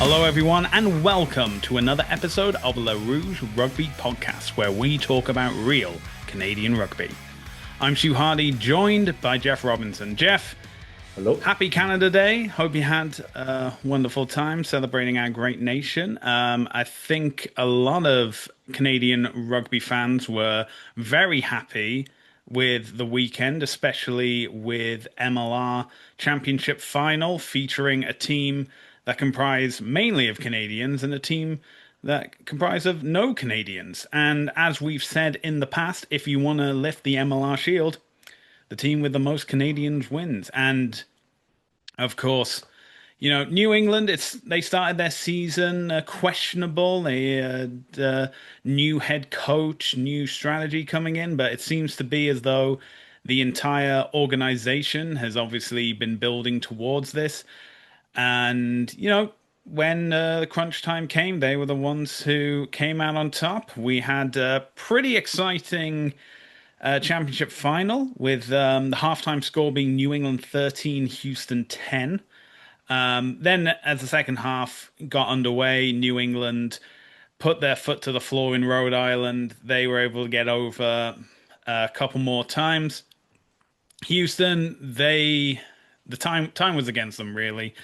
Hello, everyone, and welcome to another episode of the Rouge Rugby podcast, where we talk about real Canadian rugby. I'm Stu Hardy, joined by Jeff Robinson. Jeff, Hello. happy Canada Day. Hope you had a wonderful time celebrating our great nation. I think a lot of Canadian rugby fans were very happy with the weekend, especially with MLR Championship final featuring a team that comprised mainly of Canadians and a team that comprised of no Canadians. And as we've said in the past, if you want to lift the MLR Shield, the team with the most Canadians wins. And of course, New England. They started their season questionable. They had new head coach, new strategy coming in, but it seems to be as though the entire organization has obviously been building towards this. And when the crunch time came, they were the ones who came out on top. We had a pretty exciting championship final with the halftime score being New England 13, Houston 10. Then, as the second half got underway, New England put their foot to the floor in Rhode Island. They were able to get over a couple more times. Houston, the time was against them really.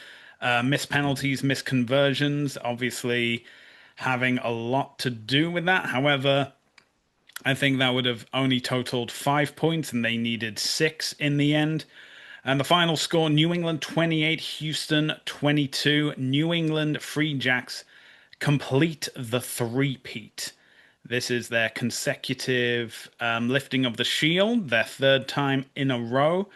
Missed penalties, missed conversions, obviously having a lot to do with that. However, I think that would have only totaled 5 points, and they needed six in the end. And the final score, New England 28, Houston 22. New England Free Jacks complete the three-peat. This is their consecutive lifting of the shield, their third time in a row.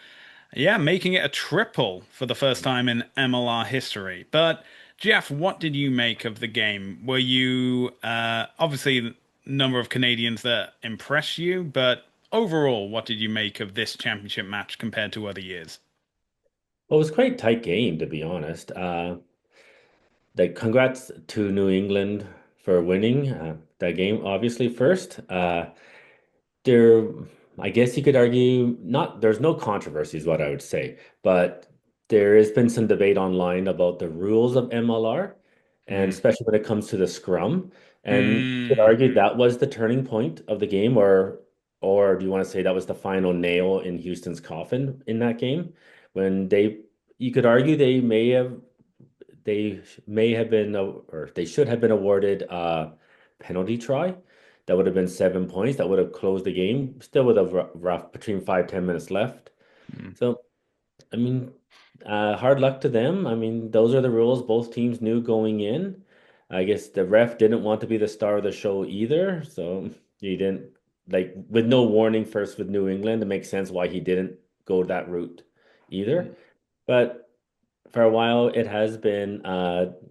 Yeah, making it a triple for the first time in MLR history. But Jeff, what did you make of the game? Were you obviously number of Canadians that impressed you, but overall, what did you make of this championship match compared to other years? Well, it was quite a tight game, to be honest. Congrats to New England for winning that game, obviously, first. There, I guess you could argue there's no controversy is what I would say, but there has been some debate online about the rules of MLR, and Mm. especially when it comes to the scrum. And you could Mm. argue that was the turning point of the game, or do you want to say that was the final nail in Houston's coffin in that game? When you could argue they may have been, or they should have been awarded a penalty try. That would have been 7 points. That would have closed the game. Still with a rough between 5-10 minutes left. Mm. So, I mean, hard luck to them. I mean, those are the rules both teams knew going in. I guess the ref didn't want to be the star of the show either. So he didn't, like, with no warning first with New England, it makes sense why he didn't go that route either. But for a while, it has been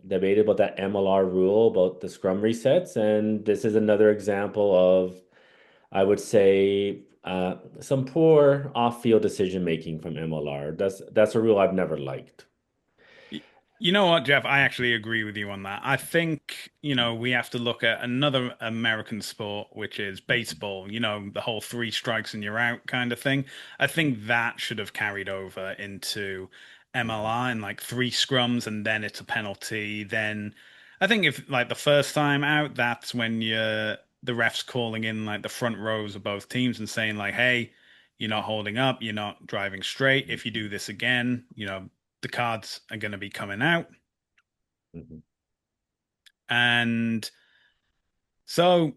debated about that MLR rule about the scrum resets, and this is another example of, I would say, some poor off-field decision making from MLR. That's a rule I've never liked. Y- You know what, Jeff? I actually agree with you on that. I think, we have to look at another American sport, which is baseball, the whole three strikes and you're out kind of thing. I think that should have carried over into MLR and like three scrums and then it's a penalty. Then I think if like the first time out, that's when the refs calling in like the front rows of both teams and saying like, hey, you're not holding up, you're not driving straight. If you do this again, the cards are going to be coming out. Mhm. And so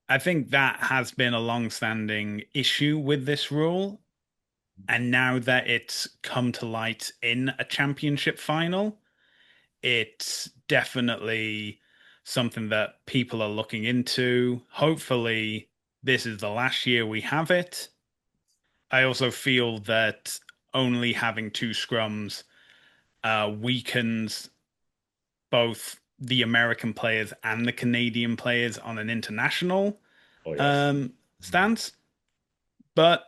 I think that has been a long-standing issue with this rule. And now that it's come to light in a championship final, it's definitely something that people are looking into. Hopefully, this is the last year we have it. I also feel that only having two scrums weakens both the American players and the Canadian players on an international Oh yes. um, stance. But,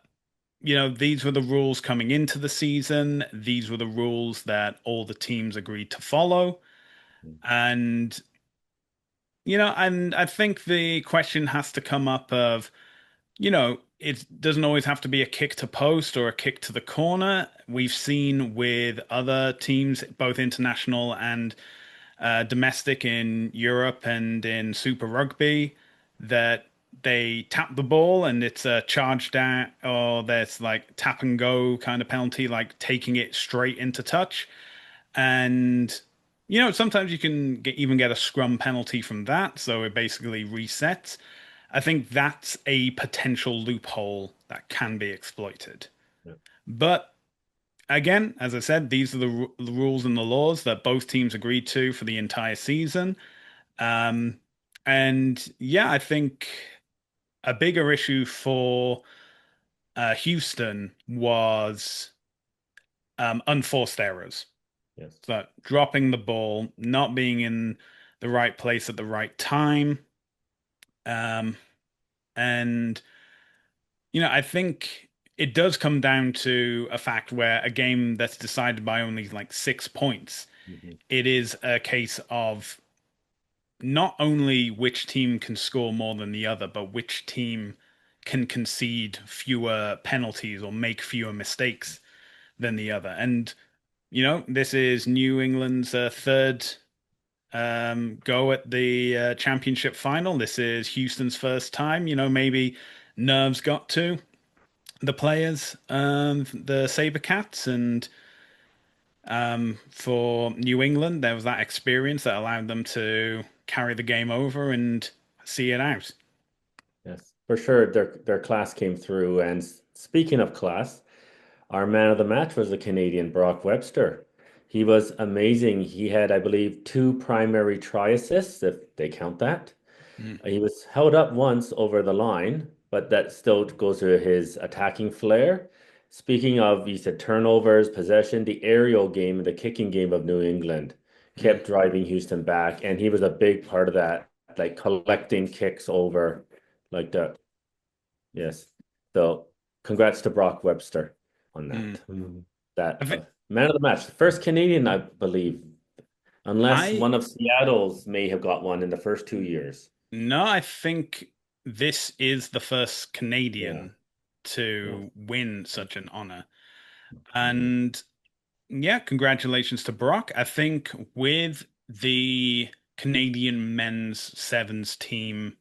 these were the rules coming into the season. These were the rules that all the teams agreed to follow. And, and I think the question has to come up of, it doesn't always have to be a kick to post or a kick to the corner. We've seen with other teams, both international and domestic in Europe and in Super Rugby that they tap the ball and it's a charge down, or there's like tap and go kind of penalty, like taking it straight into touch. And sometimes you can even get a scrum penalty from that, so it basically resets. I think that's a potential loophole that can be exploited. Yeah. But again, as I said, these are the rules and the laws that both teams agreed to for the entire season. Um, and yeah, I think a bigger issue for Houston was unforced errors. Yes. So dropping the ball, not being in the right place at the right time. Um, and, I think it does come down to a fact where a game that's decided by only like 6 points, Mhm. it is a case of not only which team can score more than the other, but which team can concede fewer penalties or make fewer mistakes than the other. And, this is New England's third go at the championship final. This is Houston's first time. Maybe nerves got to the players, the Sabercats, and for New England, there was that experience that allowed them to carry the game over and see it out. Yes, for sure. Their class came through. And speaking of class, our man of the match was the Canadian Brock Webster. He was amazing. He had, I believe, two primary try assists, if they count that. Mm, He was held up once over the line, but that still goes to his attacking flair. Speaking of, you said turnovers, possession, the aerial game and the kicking game of New England mm. kept driving Houston back, and he was a big part of that, like collecting kicks over like that. Yes. So congrats to Brock Webster on Mm. that. That I think man of the match, first Canadian, I believe, unless I one of Seattle's may have got one in the first 2 years. no, I think this is the first Yeah. Canadian Yeah. to win such an honor. Mhm. And yeah, congratulations to Brock. I think with the Canadian men's sevens team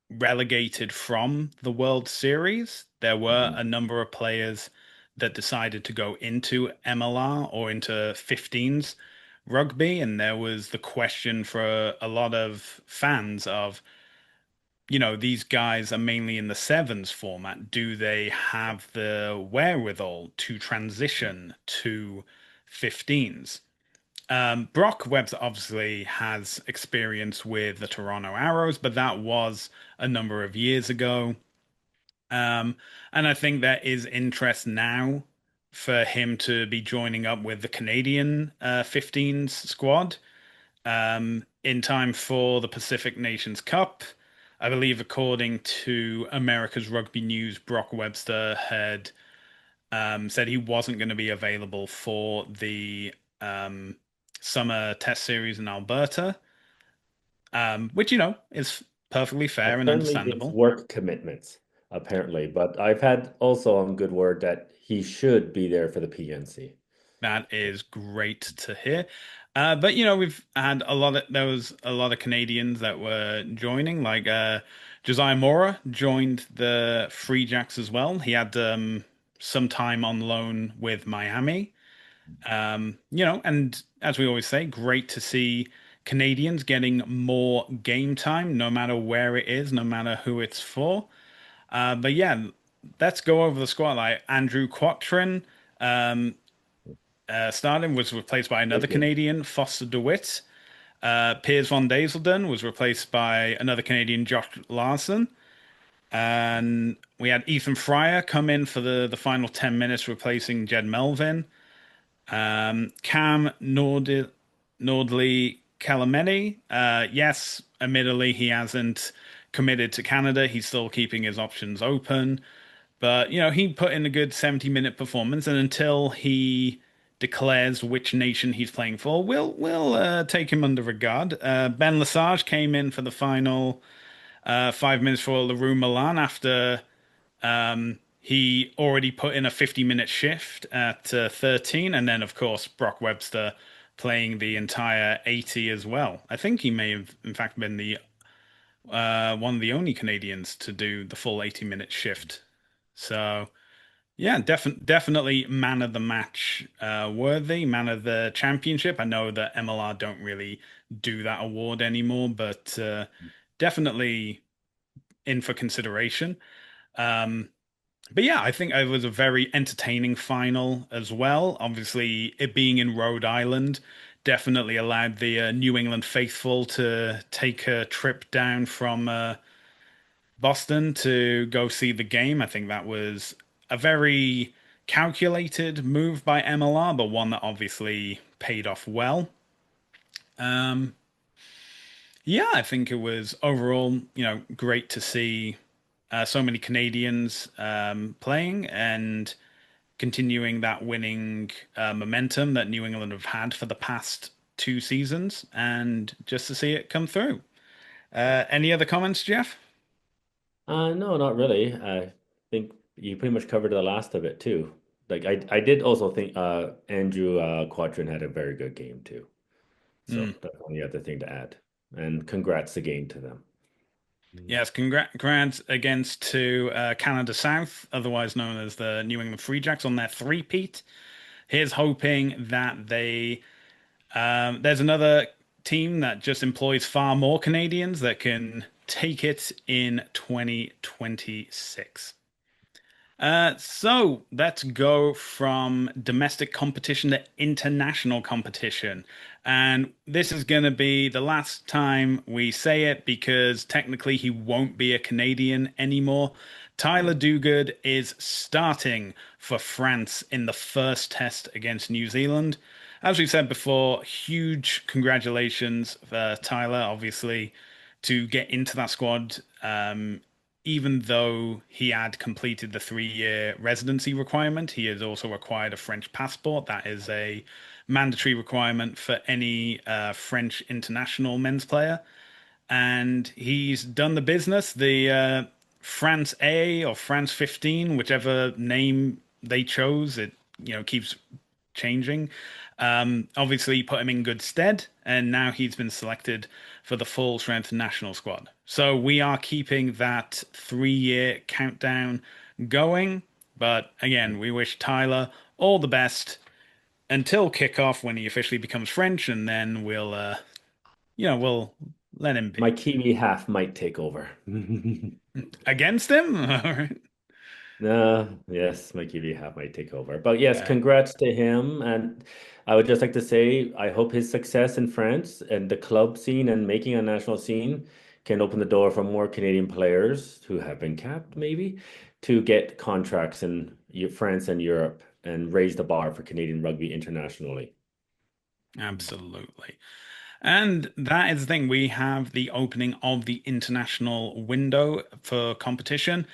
relegated from the World Series, there were Mhm. a number of players that decided to go into MLR or into 15s rugby. And there was the question for a lot of fans of, these guys are mainly in the sevens format. Do they have the wherewithal to transition to 15s? Brock Webster obviously has experience with the Toronto Arrows, but that was a number of years ago. Um, and I think there is interest now for him to be joining up with the Canadian 15s squad in time for the Pacific Nations Cup. I believe, according to America's Rugby News, Brock Webster had said he wasn't going to be available for the um, summer test series in Alberta, which, is perfectly fair and Apparently, it's understandable. work commitments, apparently. But I've had also on good word that he should be there for the PNC. That is great to hear. But we've had there was a lot of Canadians that were joining, like Josiah Mora joined the Free Jacks as well. He had some time on loan with Miami. And as we always say, great to see Canadians getting more game time, no matter where it is, no matter who it's for. But yeah, let's go over the squad. Like Andrew Quattrin, starting was replaced by another Thank you. Canadian, Foster DeWitt. Piers von Dazelden was replaced by another Canadian, Josh Larson. And we had Ethan Fryer come in for the final 10 minutes, replacing Jed Melvin. Cam Nordley Calameni. Yes, admittedly, he hasn't committed to Canada. He's still keeping his options open. But, he put in a good 70-minute performance. And until he declares which nation he's playing for, we'll take him under regard. Ben Lesage came in for the final 5 minutes for LaRue Milan after he already put in a 50-minute shift at 13. And then, of course, Brock Webster playing the entire 80 as well. I think he may have, in fact, been the one of the only Canadians to do the full 80-minute shift. So yeah, definitely man of the match worthy, man of the championship. I know that MLR don't really do that award anymore, but definitely in for consideration. Um, but yeah, I think it was a very entertaining final as well. Obviously, it being in Rhode Island definitely allowed the New England faithful to take a trip down from Boston to go see the game. I think that was a very calculated move by MLR, but one that obviously paid off well. Um, yeah, I think it was overall, great to see so many Canadians playing and continuing that winning momentum that New England have had for the past two seasons, and just to see it come through. Any other comments, Jeff? No, not really. I think you pretty much covered the last of it too. Like I did also think Andrew Quattrin had a very good game too. So Hmm. that's the only other thing to add. And congrats again to them. Mm. Yes, congrats against to Canada South, otherwise known as the New England Free Jacks, on their three-peat. Here's hoping that there's another team that just employs far more Canadians that can take it in 2026. So let's go from domestic competition to international competition. And this is going to be the last time we say it because technically he won't be a Canadian anymore. Tyler Duguid is starting for France in the first test against New Zealand. As we've said before, huge congratulations for Tyler, obviously, to get into that squad. Even though he had completed the 3 year residency requirement, he has also acquired a French passport. That is a mandatory requirement for any French international men's player. And he's done the business. The France A or France 15, whichever name they chose, it keeps changing. Obviously, put him in good stead, and now he's been selected for the full strength national squad. So we are keeping that 3 year countdown going. But again, we wish Tyler all the best until kickoff when he officially becomes French, and then we'll let him My be. Kiwi half might take over. Against him? All right. No, yes, my Kiwi half might take over. But yes, Yeah, congrats to him. And I would just like to say, I hope his success in France and the club scene and making a national scene can open the door for more Canadian players who have been capped, maybe, to get contracts in France and Europe and raise the bar for Canadian rugby internationally. absolutely. And that is the thing. We have the opening of the international window for competition.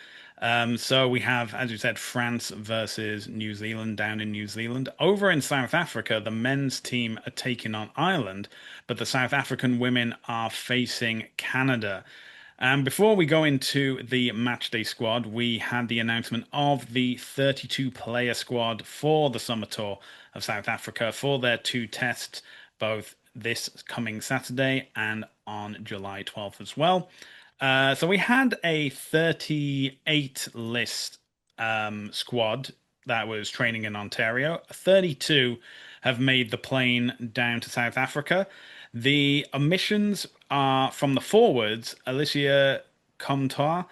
So we have, as you said, France versus New Zealand down in New Zealand. Over in South Africa, the men's team are taking on Ireland, but the South African women are facing Canada. And before we go into the matchday squad, we had the announcement of the 32-player squad for the Summer Tour of South Africa for their two tests, both this coming Saturday and on July 12th as well. So we had a 38 list squad that was training in Ontario. 32 have made the plane down to South Africa. The omissions are from the forwards: Alicia Comtois,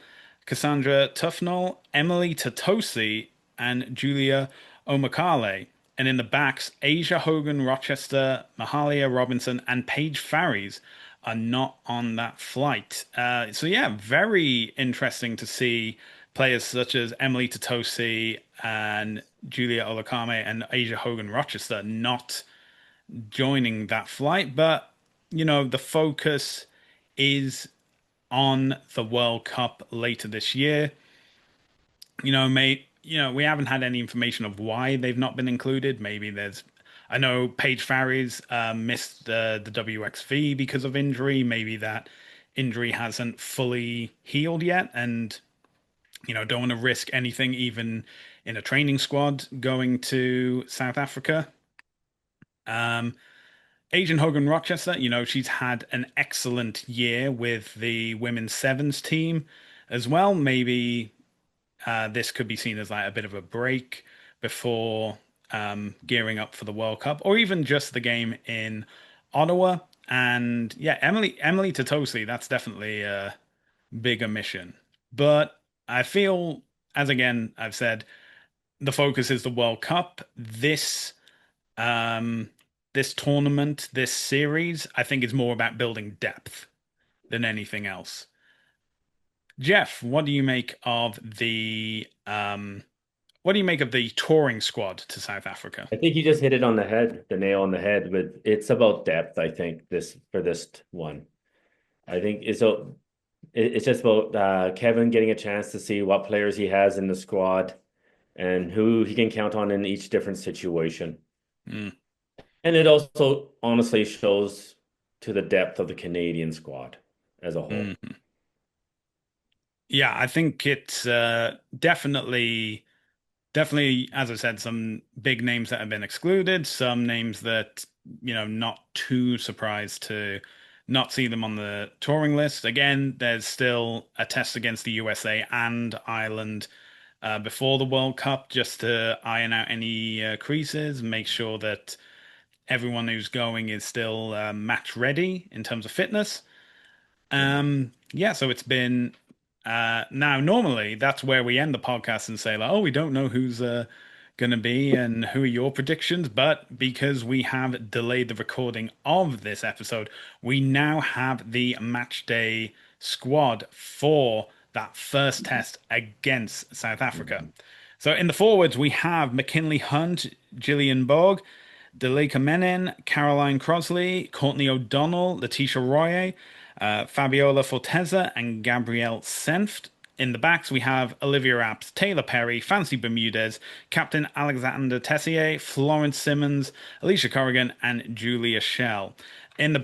Cassandra Tufnell, Emily Tatosi, and Julia Omakale. And in the backs, Asia Hogan Rochester, Mahalia Robinson, and Paige Farries are not on that flight. So yeah, very interesting to see players such as Emily Tatosi and Julia Olakame and Asia Hogan Rochester not joining that flight. But the focus is on the World Cup later this year. Mate, we haven't had any information of why they've not been included. Maybe I know Paige Farries missed the WXV because of injury. Maybe that injury hasn't fully healed yet, and don't want to risk anything, even in a training squad going to South Africa. Um, Asian Hogan Rochester, she's had an excellent year with the women's sevens team as well. Maybe this could be seen as like a bit of a break before gearing up for the World Cup, or even just the game in Ottawa. And yeah, Emily Tatosi, that's definitely a bigger mission. But I feel, as again I've said, the focus is the World Cup. Um, this tournament, this series, I think is more about building depth than anything else. Jeff, what do you make of the touring squad to South Africa? I think you just hit it on the head, the nail on the head. With it's about depth. I think this one. I think it's just about Kevin getting a chance to see what players he has in the squad and who he can count on in each different situation. Mm, And it also honestly shows to the depth of the Canadian squad as a whole. mm. Yeah, I think it's definitely, as I said, some big names that have been excluded, some names that, not too surprised to not see them on the touring list. Again, there's still a test against the USA and Ireland before the World Cup just to iron out any creases, make sure that everyone who's going is still match ready in terms of fitness. Mhm. Yeah, so it's been now normally that's where we end the podcast and say like, oh, we don't know who's gonna be and who are your predictions, but because we have delayed the recording of this episode, we now have the match day squad for that first test against South Africa. So in the forwards, we have McKinley Hunt, Gillian Borg, Delika Menin, Caroline Crosley, Courtney O'Donnell, Letitia Royer, Fabiola Forteza, and Gabrielle Senft. In the backs, we have Olivia Apps, Taylor Perry, Fancy Bermudez, Captain Alexander Tessier, Florence Simmons, Alicia Corrigan, and Julia Schell. In the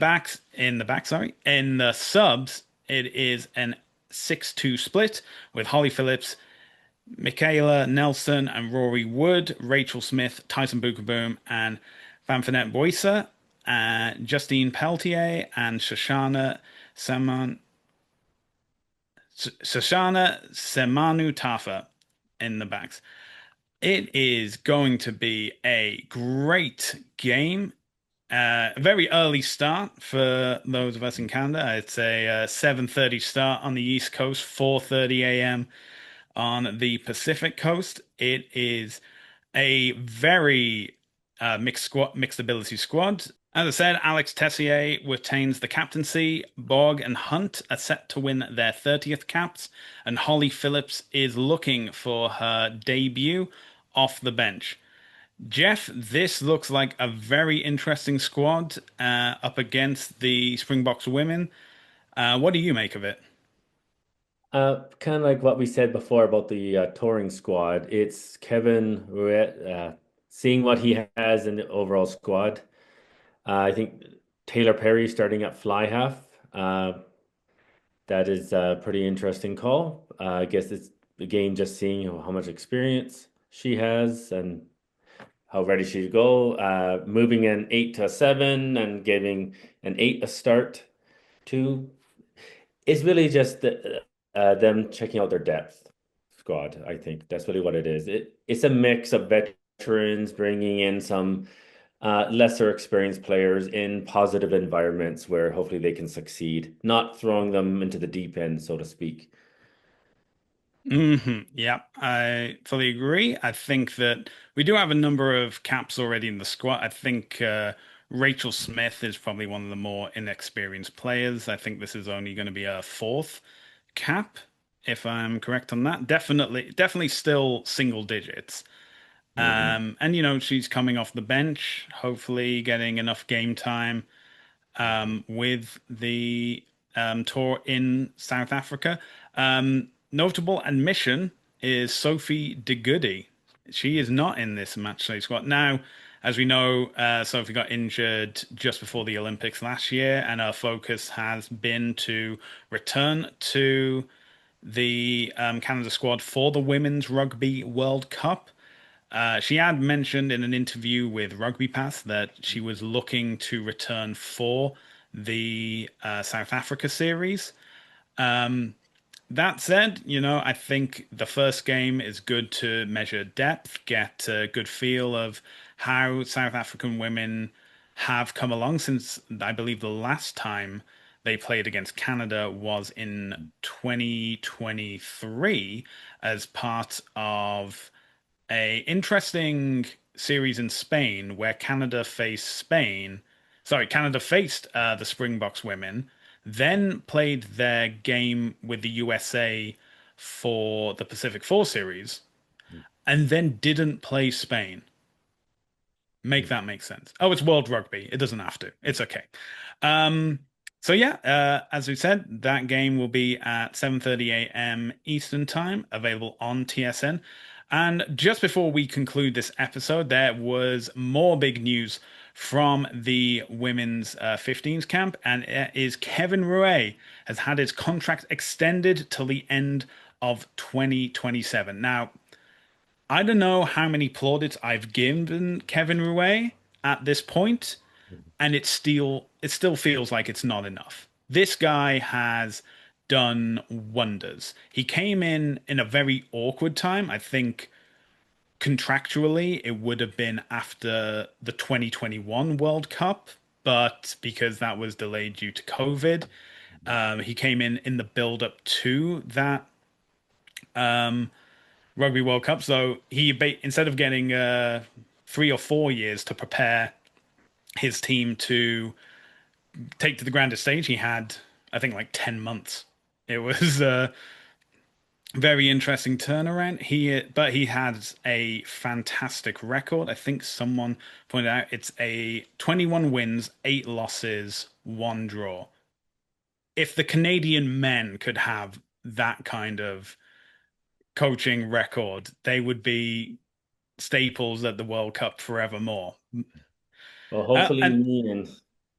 subs, it is an 6-2 split with Holly Phillips, Michaela Nelson and Rory Wood, Rachel Smith, Tyson Bukaboom, and Fanfinet Boysa, Justine Peltier, and Shoshana Semanu Tafa in the backs. It is going to be a great game. A very early start for those of us in Canada. It's a 7:30 start on the East Coast, 4:30 a.m. on the Pacific Coast. It is a very mixed ability squad. As I said, Alex Tessier retains the captaincy. Borg and Hunt are set to win their 30th caps, and Holly Phillips is looking for her debut off the bench. Jeff, this looks like a very interesting squad up against the Springboks women. What do you make of it? Kind of like what we said before about the touring squad. It's Kevin Rouet, seeing what he has in the overall squad. I think Taylor Perry starting at fly half. That is a pretty interesting call. I guess it's again just seeing how much experience she has and how ready she to go. Moving an 8 to 7 and giving an 8 a start to is really just them checking out their depth squad. I think that's really what it is. It's a mix of veterans bringing in some lesser experienced players in positive environments where hopefully they can succeed, not throwing them into the deep end, so to speak. Yeah, I fully agree. I think that we do have a number of caps already in the squad. I think Rachel Smith is probably one of the more inexperienced players. I think this is only going to be a fourth cap, if I'm correct on that. Definitely still single digits. Hmm. And she's coming off the bench, hopefully getting enough game time with the tour in South Africa. Notable admission is Sophie De Goody. She is not in this matchday squad. Now, as we know, Sophie got injured just before the Olympics last year, and her focus has been to return to the Canada squad for the Women's Rugby World Cup. She had mentioned in an interview with Rugby Pass that she was looking to return for the South Africa series. That said, I think the first game is good to measure depth, get a good feel of how South African women have come along since I believe the last time they played against Canada was in 2023 as part of a interesting series in Spain where Canada faced the Springboks women, then played their game with the USA for the Pacific Four series, and then didn't play Spain. Make that make sense. Oh, it's World Rugby. It doesn't have to. It's okay. Um, so yeah, as we said, that game will be at 7:30 a.m. Eastern Time, available on TSN. And just before we conclude this episode, there was more big news from the women's 15s camp, and it is Kevin Rouet has had his contract extended till the end of 2027. Now, I don't know how many plaudits I've given Kevin Rouet at this point, and it still feels like it's not enough. This guy has done wonders. He came in a very awkward time. I think contractually it would have been after the 2021 World Cup, but because that was delayed due to COVID, he came in the build up to that Rugby World Cup. So instead of getting 3 or 4 years to prepare his team to take to the grandest stage, he had, I think, like 10 months. It was a very interesting turnaround. But he has a fantastic record. I think someone pointed out it's a 21 wins, 8 losses, 1 draw. If the Canadian men could have that kind of coaching record, they would be staples at the World Cup forevermore. Well, hopefully And me and some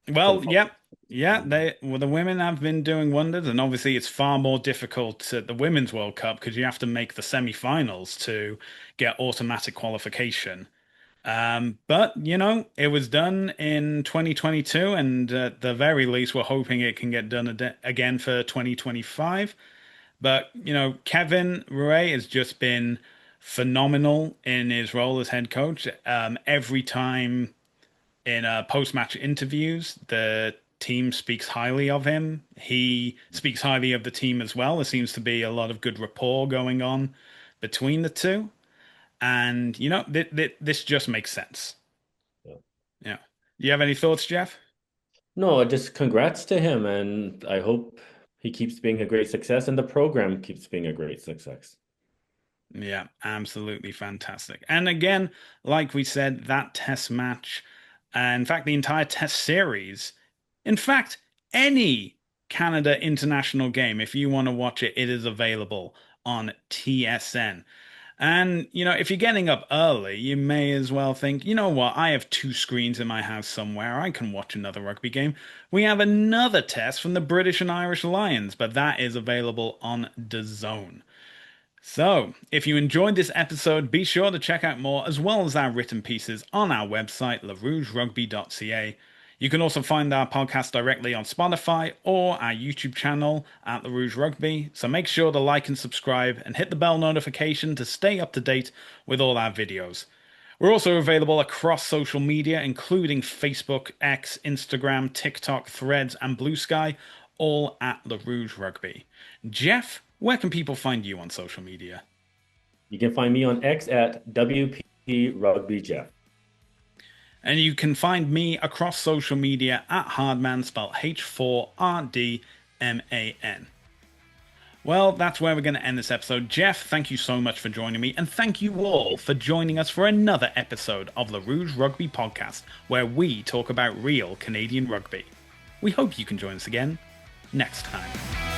well, folks. yeah, yeah, the women have been doing wonders, and obviously it's far more difficult at the Women's World Cup because you have to make the semi-finals to get automatic qualification. But it was done in 2022, and at the very least, we're hoping it can get done again for 2025. But Kevin Rouet has just been phenomenal in his role as head coach. Every time in post-match interviews, the team speaks highly of him. He speaks highly of the team as well. There seems to be a lot of good rapport going on between the two, and this just makes sense. Yeah. Yeah. You have any thoughts, Jeff? No, just congrats to him, and I hope he keeps being a great success, and the program keeps being a great success. Yeah, absolutely fantastic. And again, like we said, that test match, in fact, the entire test series, in fact, any Canada international game, if you want to watch it, it is available on TSN. And, if you're getting up early, you may as well think, you know what, I have 2 screens in my house somewhere. I can watch another rugby game. We have another test from the British and Irish Lions, but that is available on DAZN. So, if you enjoyed this episode, be sure to check out more as well as our written pieces on our website, larougerugby.ca. You can also find our podcast directly on Spotify or our YouTube channel at The Rouge Rugby. So make sure to like and subscribe and hit the bell notification to stay up to date with all our videos. We're also available across social media, including Facebook, X, Instagram, TikTok, Threads, and Blue Sky, all at The Rouge Rugby. Jeff, where can people find you on social media? You can find me on X at WP Rugby Jeff. And you can find me across social media at Hardman, spelled H4RDMAN. Well, that's where we're going to end this episode. Jeff, thank you so much for joining me, and thank you all for joining us for another episode of the Rouge Rugby podcast, where we talk about real Canadian rugby. We hope you can join us again next time.